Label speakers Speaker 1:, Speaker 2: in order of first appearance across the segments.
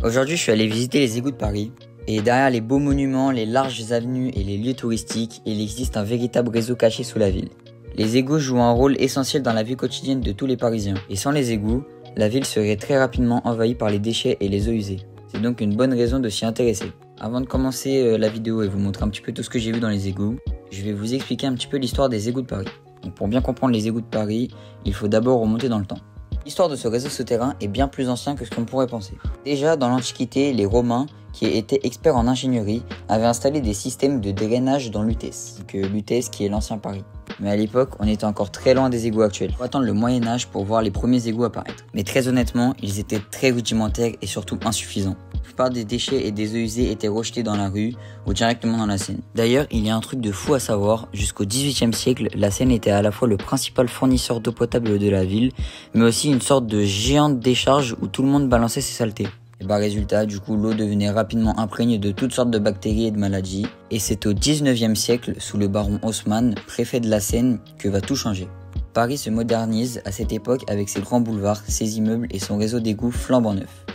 Speaker 1: Aujourd'hui, je suis allé visiter les égouts de Paris. Et derrière les beaux monuments, les larges avenues et les lieux touristiques, il existe un véritable réseau caché sous la ville. Les égouts jouent un rôle essentiel dans la vie quotidienne de tous les Parisiens. Et sans les égouts, la ville serait très rapidement envahie par les déchets et les eaux usées. C'est donc une bonne raison de s'y intéresser. Avant de commencer la vidéo et vous montrer un petit peu tout ce que j'ai vu dans les égouts, je vais vous expliquer un petit peu l'histoire des égouts de Paris. Donc pour bien comprendre les égouts de Paris, il faut d'abord remonter dans le temps. L'histoire de ce réseau souterrain est bien plus ancien que ce qu'on pourrait penser. Déjà dans l'Antiquité, les Romains, qui étaient experts en ingénierie, avaient installé des systèmes de drainage dans Lutèce, donc Lutèce qui est l'ancien Paris. Mais à l'époque, on était encore très loin des égouts actuels. Il faut attendre le Moyen-Âge pour voir les premiers égouts apparaître. Mais très honnêtement, ils étaient très rudimentaires et surtout insuffisants. La plupart des déchets et des eaux usées étaient rejetés dans la rue ou directement dans la Seine. D'ailleurs, il y a un truc de fou à savoir, jusqu'au XVIIIe siècle, la Seine était à la fois le principal fournisseur d'eau potable de la ville, mais aussi une sorte de géante décharge où tout le monde balançait ses saletés. Et résultat, du coup, l'eau devenait rapidement imprégnée de toutes sortes de bactéries et de maladies. Et c'est au 19e siècle, sous le baron Haussmann, préfet de la Seine, que va tout changer. Paris se modernise à cette époque avec ses grands boulevards, ses immeubles et son réseau d'égouts flambant neuf.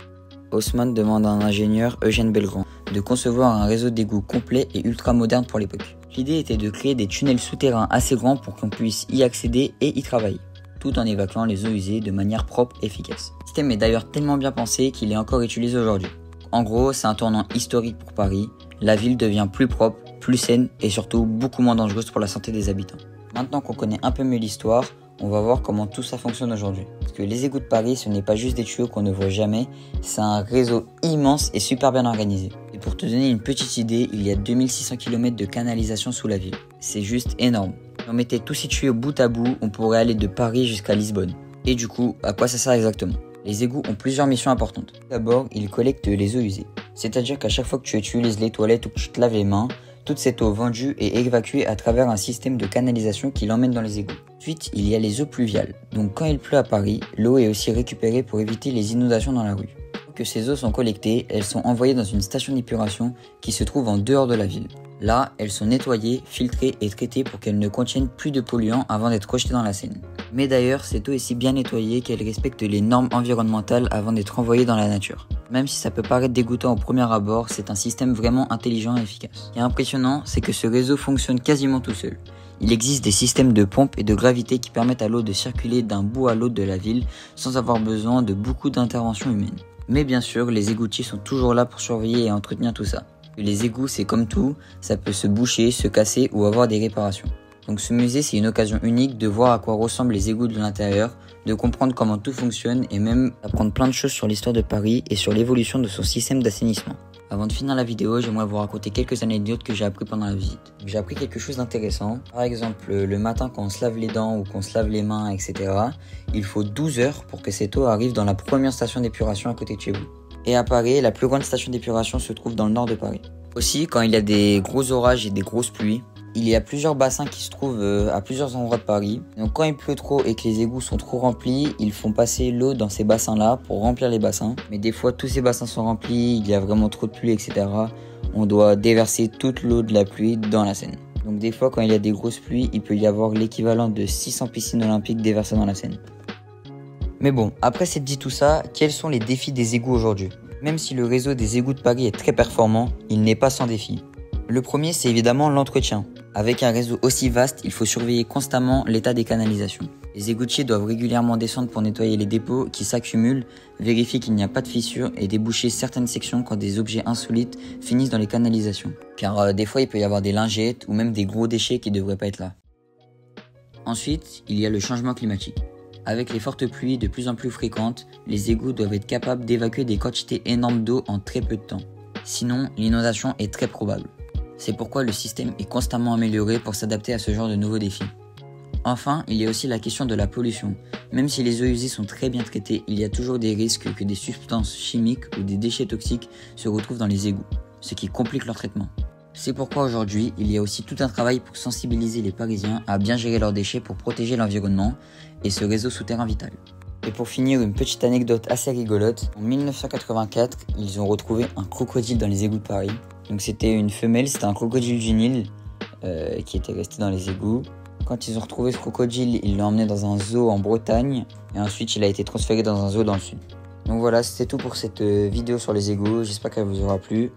Speaker 1: Haussmann demande à un ingénieur, Eugène Belgrand, de concevoir un réseau d'égouts complet et ultra moderne pour l'époque. L'idée était de créer des tunnels souterrains assez grands pour qu'on puisse y accéder et y travailler, tout en évacuant les eaux usées de manière propre et efficace. Le système est d'ailleurs tellement bien pensé qu'il est encore utilisé aujourd'hui. En gros, c'est un tournant historique pour Paris. La ville devient plus propre, plus saine et surtout beaucoup moins dangereuse pour la santé des habitants. Maintenant qu'on connaît un peu mieux l'histoire, on va voir comment tout ça fonctionne aujourd'hui. Parce que les égouts de Paris, ce n'est pas juste des tuyaux qu'on ne voit jamais, c'est un réseau immense et super bien organisé. Et pour te donner une petite idée, il y a 2600 km de canalisation sous la ville. C'est juste énorme. Si on mettait tous ces tuyaux bout à bout, on pourrait aller de Paris jusqu'à Lisbonne. Et du coup, à quoi ça sert exactement ? Les égouts ont plusieurs missions importantes. D'abord, ils collectent les eaux usées. C'est-à-dire qu'à chaque fois que tu utilises les toilettes ou que tu te laves les mains, toute cette eau vendue est évacuée à travers un système de canalisation qui l'emmène dans les égouts. Ensuite, il y a les eaux pluviales. Donc quand il pleut à Paris, l'eau est aussi récupérée pour éviter les inondations dans la rue. Une fois que ces eaux sont collectées, elles sont envoyées dans une station d'épuration qui se trouve en dehors de la ville. Là, elles sont nettoyées, filtrées et traitées pour qu'elles ne contiennent plus de polluants avant d'être rejetées dans la Seine. Mais d'ailleurs, cette eau est si bien nettoyée qu'elle respecte les normes environnementales avant d'être envoyée dans la nature. Même si ça peut paraître dégoûtant au premier abord, c'est un système vraiment intelligent et efficace. Ce qui est impressionnant, c'est que ce réseau fonctionne quasiment tout seul. Il existe des systèmes de pompe et de gravité qui permettent à l'eau de circuler d'un bout à l'autre de la ville sans avoir besoin de beaucoup d'interventions humaines. Mais bien sûr, les égoutiers sont toujours là pour surveiller et entretenir tout ça. Les égouts, c'est comme tout, ça peut se boucher, se casser ou avoir des réparations. Donc ce musée, c'est une occasion unique de voir à quoi ressemblent les égouts de l'intérieur, de comprendre comment tout fonctionne et même d'apprendre plein de choses sur l'histoire de Paris et sur l'évolution de son système d'assainissement. Avant de finir la vidéo, j'aimerais vous raconter quelques anecdotes que j'ai appris pendant la visite. J'ai appris quelque chose d'intéressant. Par exemple, le matin quand on se lave les dents ou qu'on se lave les mains, etc., il faut 12 heures pour que cette eau arrive dans la première station d'épuration à côté de chez vous. Et à Paris, la plus grande station d'épuration se trouve dans le nord de Paris. Aussi, quand il y a des gros orages et des grosses pluies, il y a plusieurs bassins qui se trouvent à plusieurs endroits de Paris. Donc quand il pleut trop et que les égouts sont trop remplis, ils font passer l'eau dans ces bassins-là pour remplir les bassins. Mais des fois, tous ces bassins sont remplis, il y a vraiment trop de pluie, etc. On doit déverser toute l'eau de la pluie dans la Seine. Donc des fois, quand il y a des grosses pluies, il peut y avoir l'équivalent de 600 piscines olympiques déversées dans la Seine. Mais bon, après s'être dit tout ça, quels sont les défis des égouts aujourd'hui ? Même si le réseau des égouts de Paris est très performant, il n'est pas sans défi. Le premier, c'est évidemment l'entretien. Avec un réseau aussi vaste, il faut surveiller constamment l'état des canalisations. Les égoutiers doivent régulièrement descendre pour nettoyer les dépôts qui s'accumulent, vérifier qu'il n'y a pas de fissures et déboucher certaines sections quand des objets insolites finissent dans les canalisations. Car des fois, il peut y avoir des lingettes ou même des gros déchets qui ne devraient pas être là. Ensuite, il y a le changement climatique. Avec les fortes pluies de plus en plus fréquentes, les égouts doivent être capables d'évacuer des quantités énormes d'eau en très peu de temps. Sinon, l'inondation est très probable. C'est pourquoi le système est constamment amélioré pour s'adapter à ce genre de nouveaux défis. Enfin, il y a aussi la question de la pollution. Même si les eaux usées sont très bien traitées, il y a toujours des risques que des substances chimiques ou des déchets toxiques se retrouvent dans les égouts, ce qui complique leur traitement. C'est pourquoi aujourd'hui, il y a aussi tout un travail pour sensibiliser les Parisiens à bien gérer leurs déchets pour protéger l'environnement et ce réseau souterrain vital. Et pour finir, une petite anecdote assez rigolote. En 1984, ils ont retrouvé un crocodile dans les égouts de Paris. Donc c'était une femelle, c'était un crocodile du Nil qui était resté dans les égouts. Quand ils ont retrouvé ce crocodile, ils l'ont emmené dans un zoo en Bretagne et ensuite il a été transféré dans un zoo dans le sud. Donc voilà, c'était tout pour cette vidéo sur les égouts. J'espère qu'elle vous aura plu.